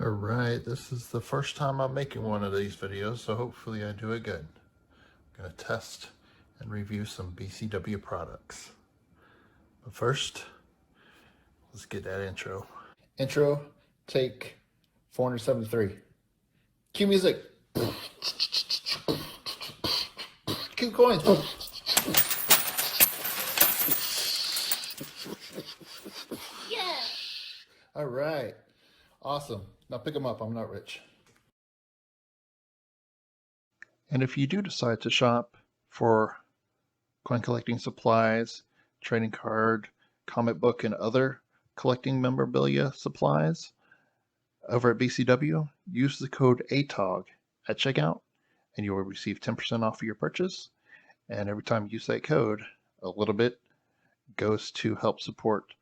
Alright, this is the first time I'm making one of these videos, so hopefully I do it good. I'm going to test and review some BCW products. But first, let's get that intro. Intro, take 473. Cue music. Cue coins. Yeah. Alright, awesome. Now pick them up, I'm not rich. And if you do decide to shop for coin collecting supplies, trading card, comic book, and other collecting memorabilia supplies over at BCW, use the code ATOG at checkout and you will receive 10% off of your purchase. And every time you use that code, a little bit goes to help support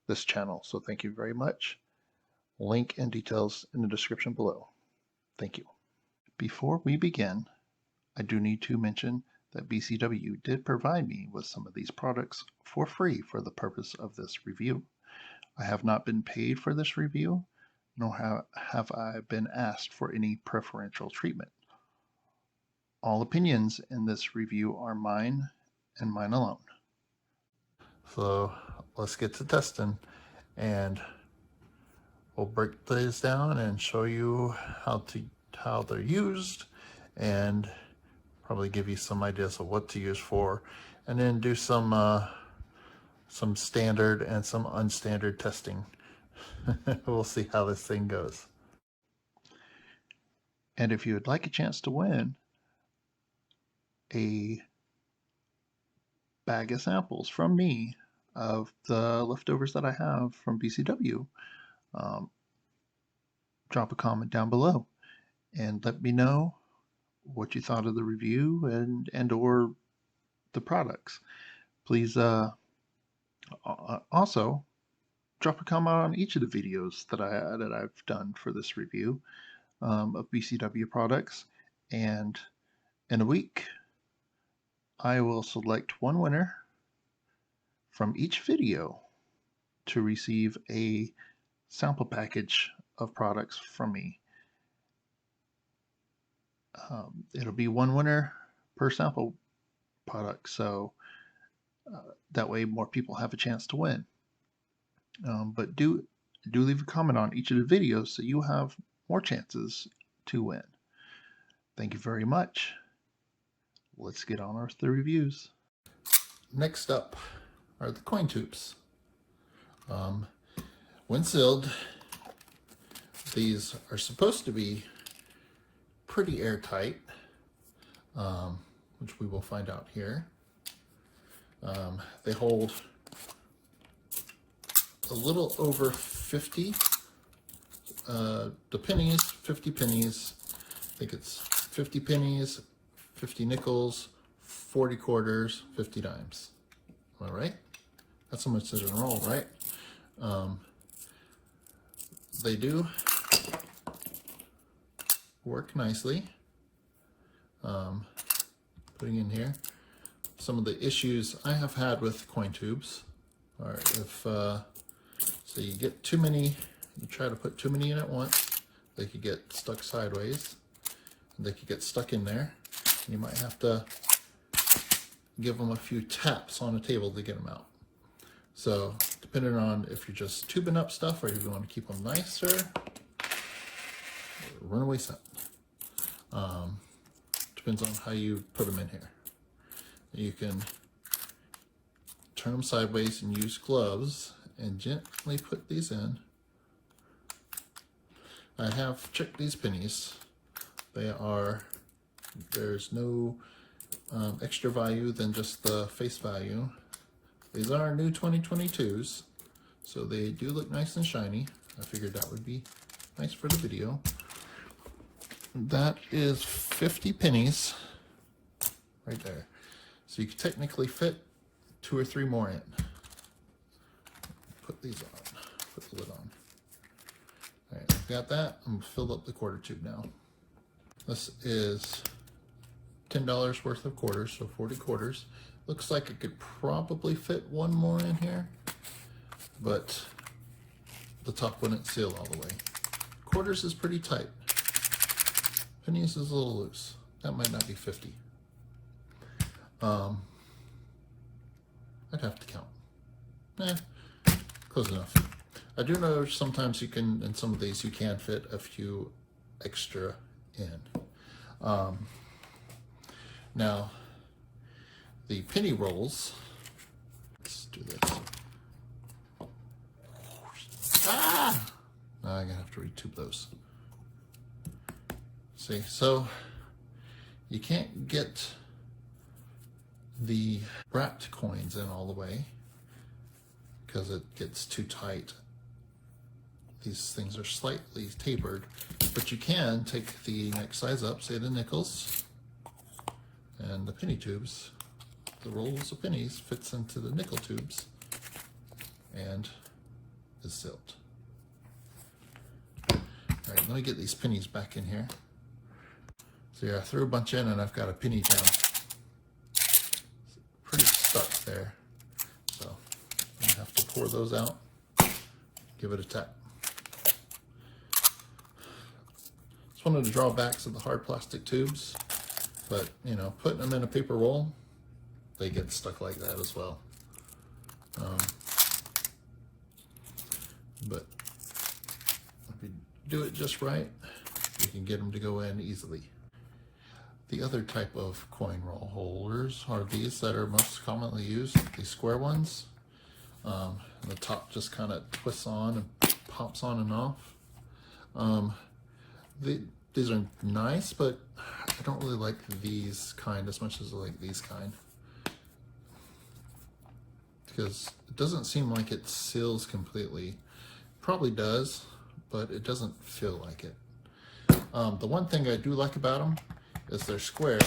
this channel. So thank you very much. Link and details in the description below. Thank you. Before we begin, I do need to mention that BCW did provide me with some of these products for free for the purpose of this review. I have not been paid for this review, nor have I been asked for any preferential treatment. All opinions in this review are mine and mine alone. So let's get to testing, and we'll break these down and show you how they're used, and probably give you some ideas of what to use for, and then do some standard and some unstandard testing. We'll see how this thing goes. And if you would like a chance to win a bag of samples from me of the leftovers that I have from BCW, drop a comment down below and let me know what you thought of the review and or the products. Please also drop a comment on each of the videos that I've done for this review of BCW products, and in a week I will select one winner from each video to receive a sample package of products from me. It'll be one winner per sample product, so that way more people have a chance to win. But do leave a comment on each of the videos so you have more chances to win. Thank you very much. Let's get on with the reviews. Next up are the coin tubes. When sealed, these are supposed to be pretty airtight, which we will find out here. They hold a little over 50 the pennies, 50 pennies. I think it's 50 pennies, 50 nickels, 40 quarters, 50 dimes. All right, that's how much is in a roll, right? They do work nicely. Putting in here some of the issues I have had with coin tubes are if so you get too many, you try to put too many in at once, they could get stuck sideways, they could get stuck in there, and you might have to give them a few taps on a table to get them out. So depending on if you're just tubing up stuff or if you want to keep them nicer, runaway scent. Depends on how you put them in here. You can turn them sideways and use gloves and gently put these in. I have checked these pennies. There's no extra value than just the face value. These are new 2022s, so they do look nice and shiny. I figured that would be nice for the video. That is 50 pennies right there. So you could technically fit 2 or 3 more in. Put these on, put the lid on. All right, I've got that. I'm gonna fill up the quarter tube now. This is $10 worth of quarters, so 40 quarters. Looks like it could probably fit one more in here, but the top wouldn't seal all the way. quarters is pretty tight. Pennies is a little loose. That might not be 50. I'd have to count. Close enough. I do know sometimes you can, in some of these, you can fit a few extra in. Now, the penny rolls, let's do this. Ah! Now I'm gonna have to retube those. See, so you can't get the wrapped coins in all the way because it gets too tight. These things are slightly tapered, but you can take the next size up, say the nickels and the penny tubes. The rolls of pennies fits into the nickel tubes and is sealed. All right, let me get these pennies back in here. So yeah, I threw a bunch in and I've got a penny down. It's pretty stuck there. So I'm gonna have to pour those out, give it a tap. It's one of the drawbacks of the hard plastic tubes, but you know, putting them in a paper roll, they get stuck like that as well. But if you do it just right, you can get them to go in easily. The other type of coin roll holders are these that are most commonly used, these square ones. And the top just kind of twists on and pops on and off. These are nice, but I don't really like these kind as much as I like these kind. Because it doesn't seem like it seals completely. Probably does, but it doesn't feel like it. The one thing I do like about them is they're square.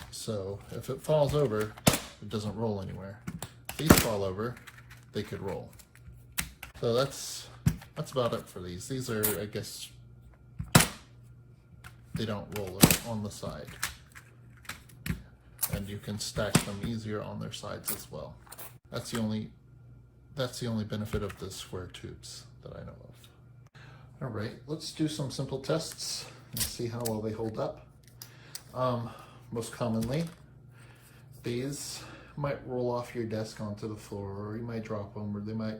So if it falls over, it doesn't roll anywhere. If these fall over, they could roll. So that's about it for these. These are, I guess, they don't roll on the side. And you can stack them easier on their sides as well. That's the only benefit of the square tubes that I know of. All right, let's do some simple tests and see how well they hold up. Most commonly, these might roll off your desk onto the floor, or you might drop them, or they might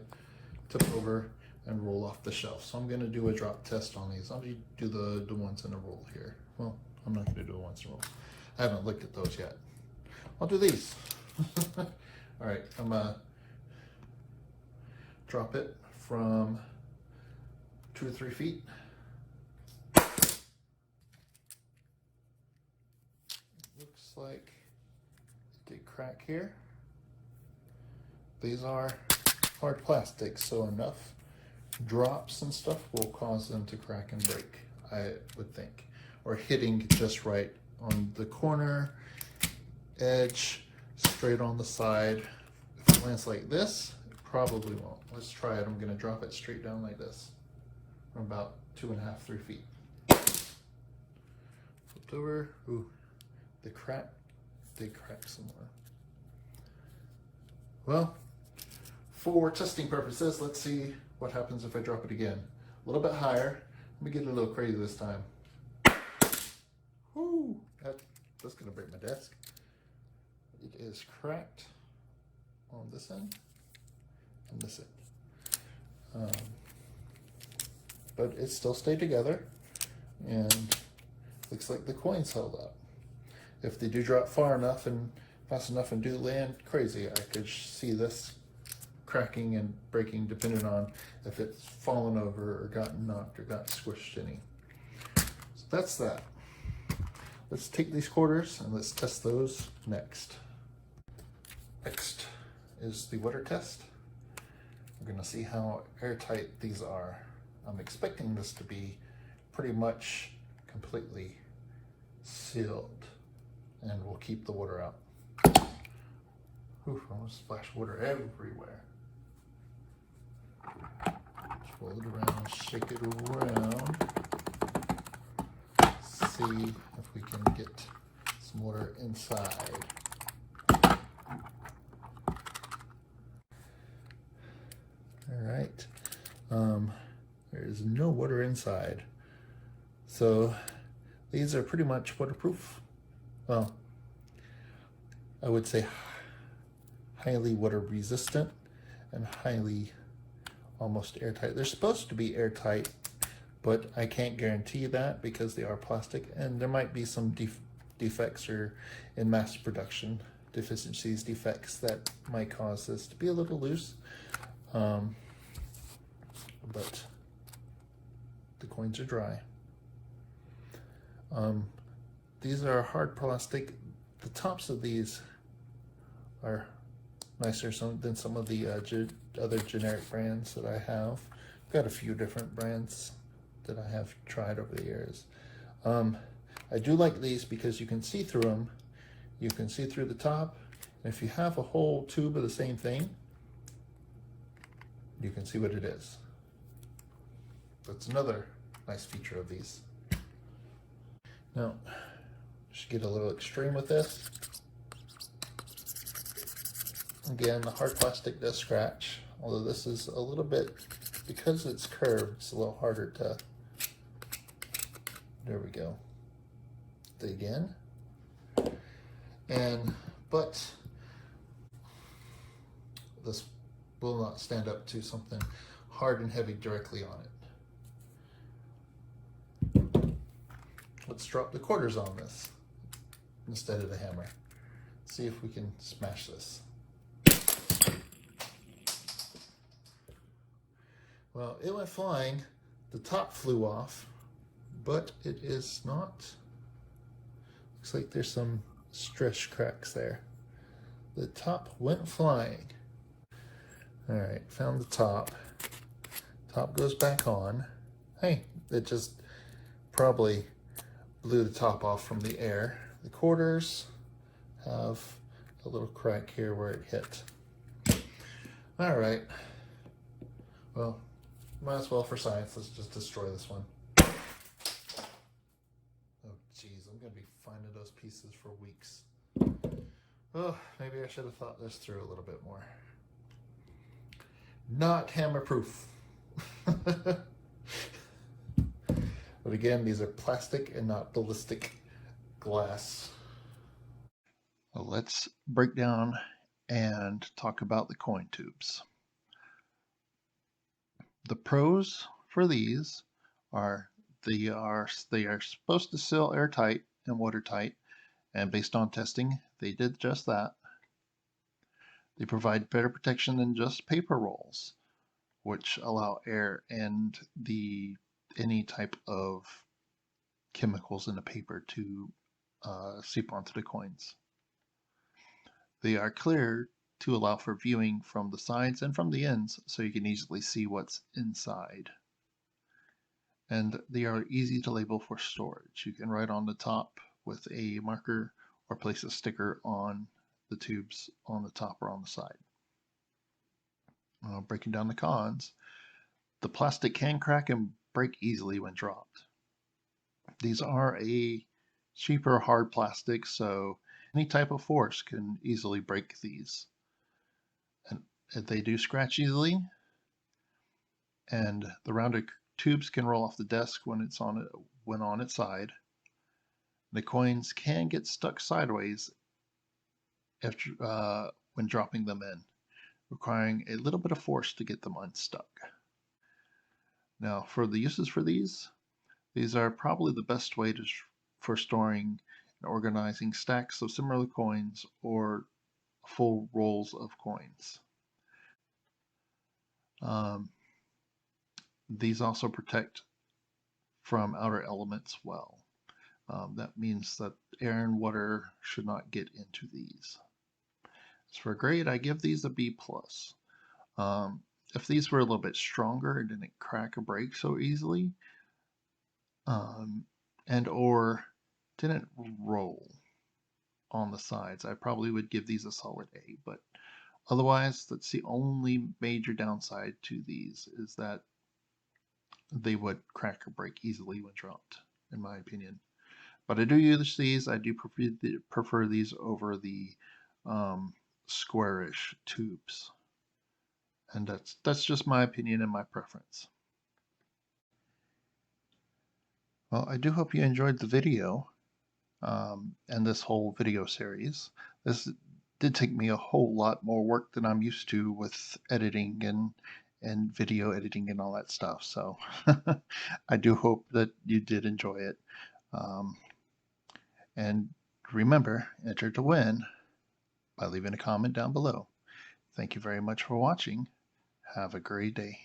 tip over and roll off the shelf. So I'm going to do a drop test on these. I'll do the ones in a roll here. Well, I'm not going to do a ones in a roll. I haven't looked at those yet. I'll do these. All right, I'm gonna drop it from 2 or 3 feet. Looks like it did crack here. These are hard plastic, so enough drops and stuff will cause them to crack and break, I would think. Or hitting just right on the corner, edge, straight on the side. If it lands like this, it probably won't. Let's try it. I'm going to drop it straight down like this from about 2.5, 3 feet. Flipped over. Ooh, they crack some more. Well, for testing purposes, let's see what happens if I drop it again. A little bit higher. Let me get a little crazy this time. Whoo! That's going to break my desk. It is cracked on this end and this end. But it still stayed together, and looks like the coins held up. If they do drop far enough and fast enough and do land crazy, I could see this cracking and breaking depending on if it's fallen over or gotten knocked or got squished any. So that's that. Let's take these quarters and let's test those next. Next is the water test. We're going to see how airtight these are. I'm expecting this to be pretty much completely sealed, and we'll keep the water out. Oof, I almost splashed water everywhere. Roll it around, shake it around. See if we can get some water inside. All right. There is no water inside. So these are pretty much waterproof. Well, I would say highly water resistant and highly almost airtight. They're supposed to be airtight, but I can't guarantee that because they are plastic, and there might be some defects or in mass production deficiencies, defects that might cause this to be a little loose. But the coins are dry. These are hard plastic. The tops of these are nicer than some of the other generic brands that I have. I've got a few different brands that I have tried over the years. I do like these because you can see through them. You can see through the top. And if you have a whole tube of the same thing, you can see what it is. That's another nice feature of these. Now, just get a little extreme with this. Again, the hard plastic does scratch, although this is a little bit, because it's curved, it's a little harder to, there we go, dig in. But this will not stand up to something hard and heavy directly on it. Let's drop the quarters on this instead of the hammer. See if we can smash this. Well, it went flying. The top flew off, but it is not. Looks like there's some stretch cracks there. The top went flying. All right, found the top. Top goes back on. Hey, it just probably blew the top off from the air. The quarters have a little crack here where it hit. All right. Well, might as well for science. Let's just destroy this one. Oh, geez, I'm gonna be finding those pieces for weeks. Oh, maybe I should have thought this through a little bit more. Not hammer proof. But again, these are plastic and not ballistic glass. Well, let's break down and talk about the coin tubes. The pros for these are they are supposed to seal airtight and watertight, and based on testing, they did just that. They provide better protection than just paper rolls, which allow air and any type of chemicals in the paper to seep onto the coins. They are clear to allow for viewing from the sides and from the ends, so you can easily see what's inside. And they are easy to label for storage. You can write on the top with a marker or place a sticker on the tubes on the top or on the side. Breaking down the cons, the plastic can crack and break easily when dropped. These are a cheaper hard plastic, so any type of force can easily break these. And they do scratch easily, and the rounded tubes can roll off the desk when on its side. The coins can get stuck sideways after, when dropping them in, requiring a little bit of force to get them unstuck. Now, for the uses for these are probably the best way for storing and organizing stacks of similar coins or full rolls of coins. These also protect from outer elements well. That means that air and water should not get into these. As for grade, I give these a B+. If these were a little bit stronger and didn't crack or break so easily, and or didn't roll on the sides, I probably would give these a solid A. But otherwise, that's the only major downside to these, is that they would crack or break easily when dropped, in my opinion. But I do use these. I do prefer these over the squarish tubes. And that's just my opinion and my preference. Well, I do hope you enjoyed the video and this whole video series. This did take me a whole lot more work than I'm used to with editing and video editing and all that stuff. So I do hope that you did enjoy it. Um, and remember, enter to win by leaving a comment down below. Thank you very much for watching. Have a great day.